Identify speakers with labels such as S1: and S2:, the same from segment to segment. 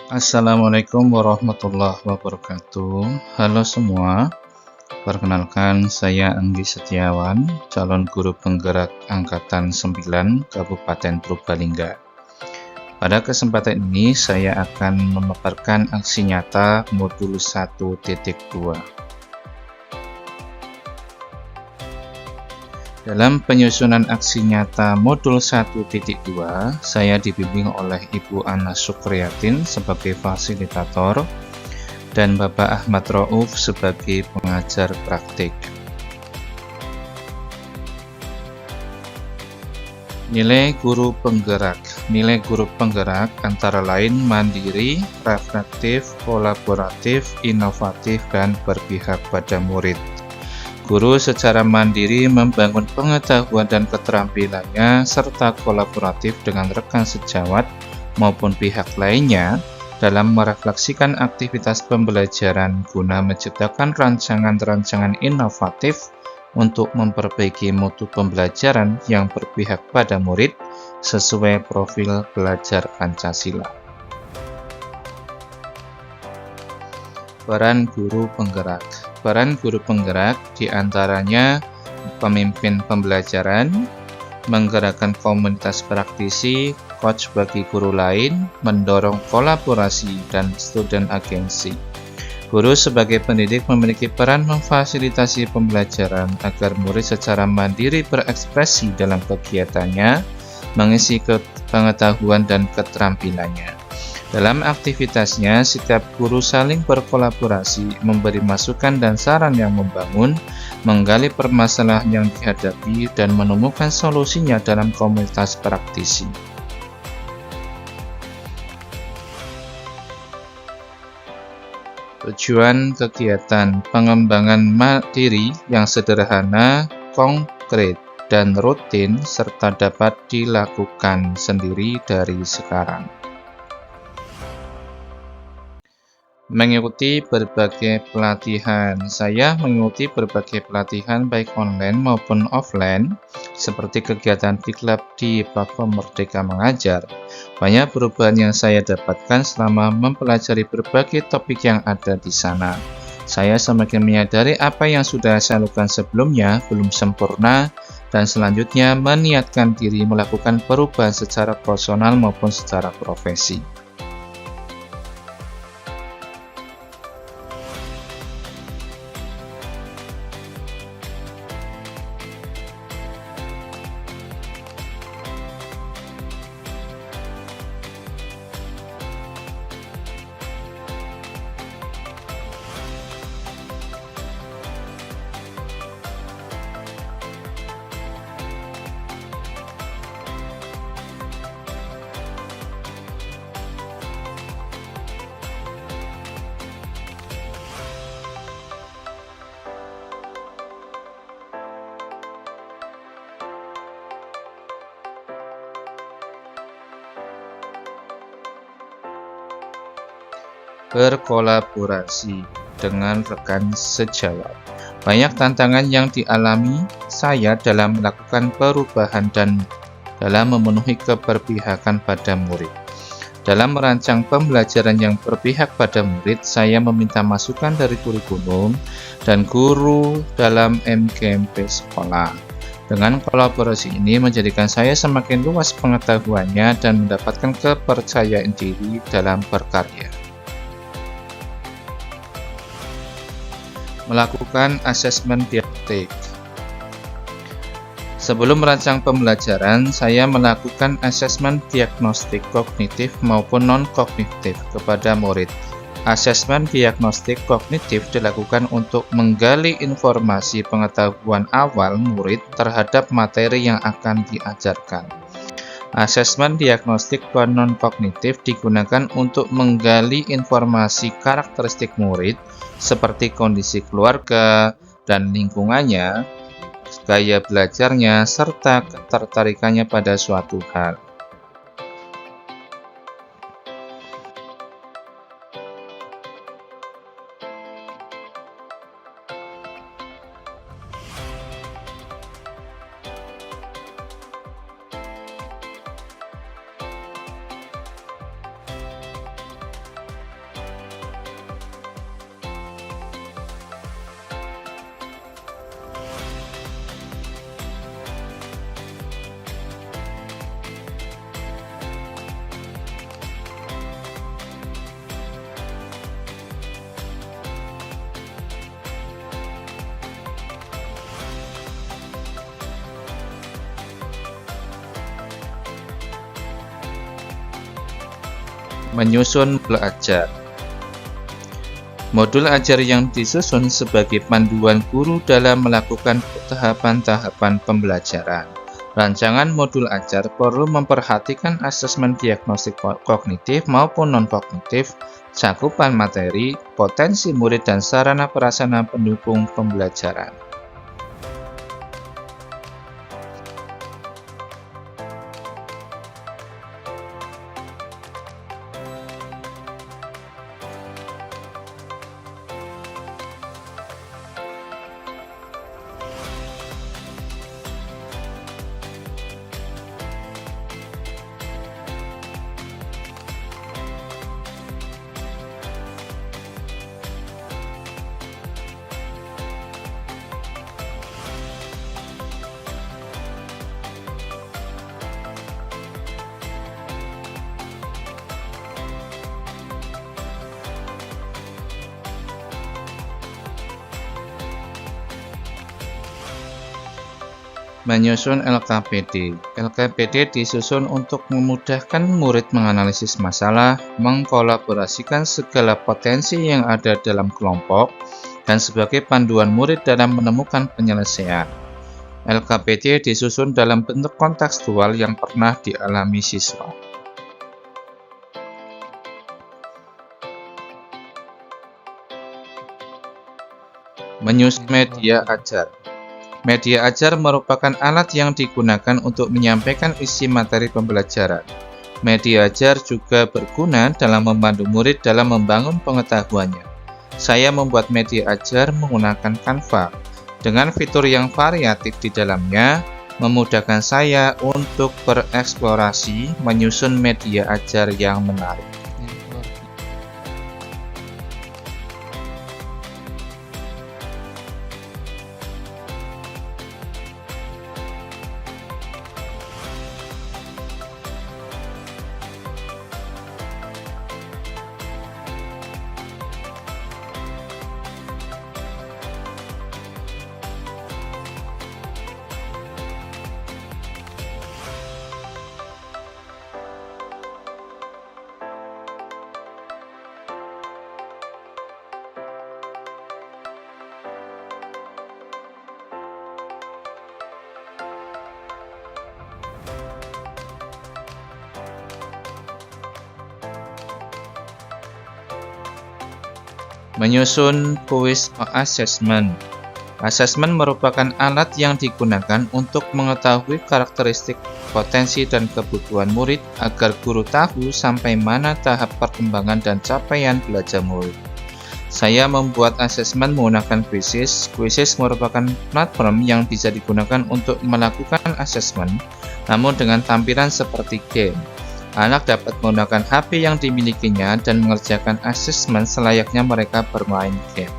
S1: Assalamualaikum warahmatullahi wabarakatuh. Halo semua, perkenalkan saya Anggi Setiawan, calon guru penggerak Angkatan 9 Kabupaten Purbalingga. Pada kesempatan ini saya akan memaparkan aksi nyata modul 1.2. Dalam penyusunan aksi nyata modul 1.2, saya dibimbing oleh Ibu Ana Sukriyatin sebagai fasilitator dan Bapak Ahmad Rauf sebagai pengajar praktik. Nilai guru penggerak. Nilai guru penggerak antara lain mandiri, reflektif, kolaboratif, inovatif, dan berpihak pada murid. Guru secara mandiri membangun pengetahuan dan keterampilannya serta kolaboratif dengan rekan sejawat maupun pihak lainnya dalam merefleksikan aktivitas pembelajaran guna menciptakan rancangan-rancangan inovatif untuk memperbaiki mutu pembelajaran yang berpihak pada murid sesuai profil belajar Pancasila. Peran guru penggerak. Peran guru penggerak diantaranya pemimpin pembelajaran, menggerakkan komunitas praktisi, coach bagi guru lain, mendorong kolaborasi, dan student agency. Guru sebagai pendidik memiliki peran memfasilitasi pembelajaran agar murid secara mandiri berekspresi dalam kegiatannya, mengisi pengetahuan dan keterampilannya. Dalam aktivitasnya, setiap guru saling berkolaborasi, memberi masukan dan saran yang membangun, menggali permasalahan yang dihadapi, dan menemukan solusinya dalam komunitas praktisi. Tujuan kegiatan pengembangan materi yang sederhana, konkret, dan rutin, serta dapat dilakukan sendiri dari sekarang. Mengikuti berbagai pelatihan. Saya mengikuti berbagai pelatihan baik online maupun offline, seperti kegiatan Tiklab di platform Merdeka Mengajar. Banyak perubahan yang saya dapatkan selama mempelajari berbagai topik yang ada di sana. Saya semakin menyadari apa yang sudah saya lakukan sebelumnya belum sempurna, dan selanjutnya meniatkan diri melakukan perubahan secara personal maupun secara profesi. Berkolaborasi dengan rekan sejawat. Banyak tantangan yang dialami saya dalam melakukan perubahan dan dalam memenuhi keberpihakan pada murid. Dalam merancang pembelajaran yang berpihak pada murid, saya meminta masukan dari kurikulum dan guru dalam MKMP sekolah. Dengan kolaborasi ini menjadikan saya semakin luas pengetahuannya dan mendapatkan kepercayaan diri dalam berkarya. Melakukan asesmen diagnostik. Sebelum merancang pembelajaran, saya melakukan asesmen diagnostik kognitif maupun non-kognitif kepada murid. Asesmen diagnostik kognitif dilakukan untuk menggali informasi pengetahuan awal murid terhadap materi yang akan diajarkan. Asesmen diagnostik non-kognitif digunakan untuk menggali informasi karakteristik murid seperti kondisi keluarga dan lingkungannya, gaya belajarnya, serta ketertarikannya pada suatu hal. Menyusun modul ajar. Modul ajar yang disusun sebagai panduan guru dalam melakukan tahapan-tahapan pembelajaran. Rancangan modul ajar perlu memperhatikan asesmen diagnostik kognitif maupun non-kognitif, cakupan materi, potensi murid, dan sarana prasarana pendukung pembelajaran. Menyusun LKPD. LKPD disusun untuk memudahkan murid menganalisis masalah, mengkolaborasikan segala potensi yang ada dalam kelompok, dan sebagai panduan murid dalam menemukan penyelesaian. LKPD disusun dalam bentuk kontekstual yang pernah dialami siswa. Menyusun media ajar. Media ajar merupakan alat yang digunakan untuk menyampaikan isi materi pembelajaran. Media ajar juga berguna dalam membantu murid dalam membangun pengetahuannya. Saya membuat media ajar menggunakan Canva. Dengan fitur yang variatif di dalamnya, memudahkan saya untuk bereksplorasi menyusun media ajar yang menarik. Menyusun kuis assessment. Asesmen merupakan alat yang digunakan untuk mengetahui karakteristik, potensi, dan kebutuhan murid agar guru tahu sampai mana tahap perkembangan dan capaian belajar murid. Saya membuat asesmen menggunakan Quizzes. Quizzes merupakan platform yang bisa digunakan untuk melakukan asesmen, namun dengan tampilan seperti game. Anak dapat menggunakan HP yang dimilikinya dan mengerjakan asesmen selayaknya mereka bermain game.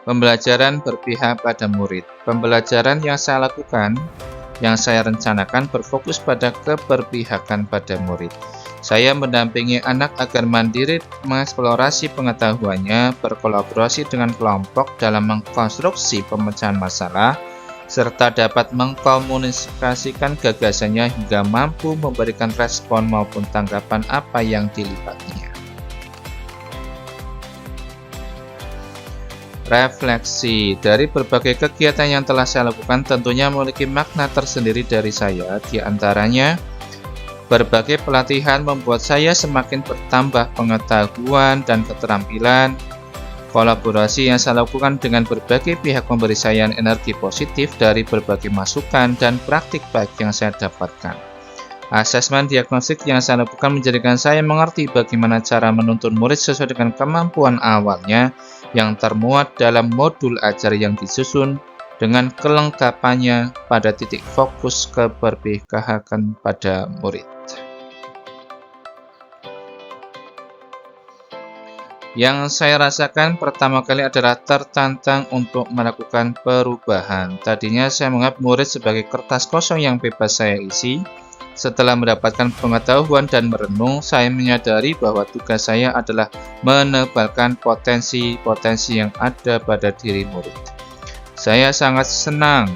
S1: Pembelajaran berpihak pada murid. Pembelajaran yang saya lakukan yang saya rencanakan berfokus pada keberpihakan pada murid. Saya mendampingi anak agar mandiri mengeksplorasi pengetahuannya, berkolaborasi dengan kelompok dalam mengkonstruksi pemecahan masalah, serta dapat mengkomunikasikan gagasannya hingga mampu memberikan respon maupun tanggapan apa yang dilibatnya. Refleksi dari berbagai kegiatan yang telah saya lakukan tentunya memiliki makna tersendiri dari saya. Di antaranya, berbagai pelatihan membuat saya semakin bertambah pengetahuan dan keterampilan. Kolaborasi yang saya lakukan dengan berbagai pihak memberi saya energi positif dari berbagai masukan dan praktik baik yang saya dapatkan. Asesmen diagnostik yang saya lakukan menjadikan saya mengerti bagaimana cara menuntun murid sesuai dengan kemampuan awalnya yang termuat dalam modul ajar yang disusun dengan kelengkapannya pada titik fokus keberpihakan pada murid. Yang saya rasakan pertama kali adalah tertantang untuk melakukan perubahan. Tadinya saya menganggap murid sebagai kertas kosong yang bebas saya isi. Setelah mendapatkan pengetahuan dan merenung, saya menyadari bahwa tugas saya adalah menebalkan potensi-potensi yang ada pada diri murid. Saya sangat senang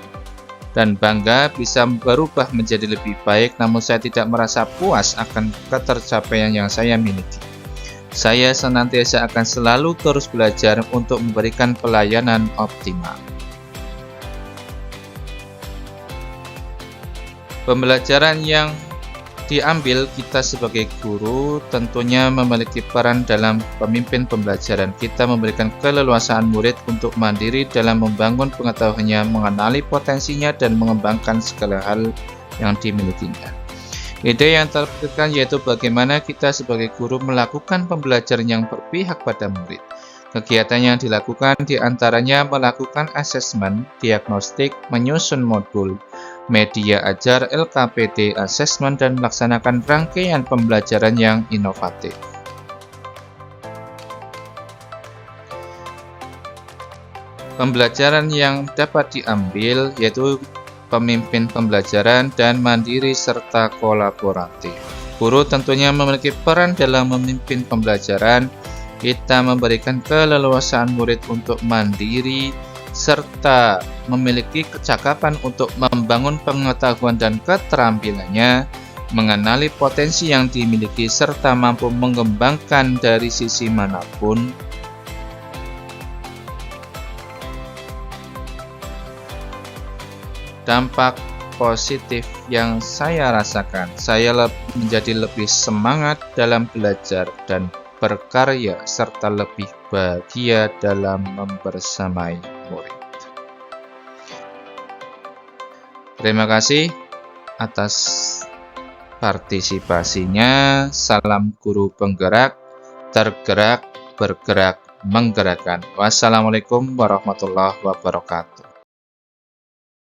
S1: dan bangga bisa berubah menjadi lebih baik, namun saya tidak merasa puas akan ketercapaian yang saya miliki. Saya senantiasa akan selalu terus belajar untuk memberikan pelayanan optimal. Pembelajaran yang diambil kita sebagai guru tentunya memiliki peran dalam pemimpin pembelajaran. Kita memberikan keleluasaan murid untuk mandiri dalam membangun pengetahuannya, mengenali potensinya, dan mengembangkan segala hal yang dimilikinya. Ide yang terpikirkan yaitu bagaimana kita sebagai guru melakukan pembelajaran yang berpihak pada murid. Kegiatan yang dilakukan diantaranya melakukan asesmen, diagnostik, menyusun modul, media ajar, LKPD, asesmen, dan melaksanakan rangkaian pembelajaran yang inovatif. Pembelajaran yang dapat diambil yaitu pemimpin pembelajaran dan mandiri serta kolaboratif. Guru tentunya memiliki peran dalam memimpin pembelajaran. Kita memberikan keleluasaan murid untuk mandiri serta memiliki kecakapan untuk membangun pengetahuan dan keterampilannya, mengenali potensi yang dimiliki serta mampu mengembangkan dari sisi manapun. Dampak positif yang saya rasakan, saya menjadi lebih semangat dalam belajar dan berkarya serta lebih bahagia dalam membersamai murid. Terima kasih atas partisipasinya. Salam guru penggerak, tergerak, bergerak, menggerakkan. Wassalamualaikum warahmatullahi wabarakatuh.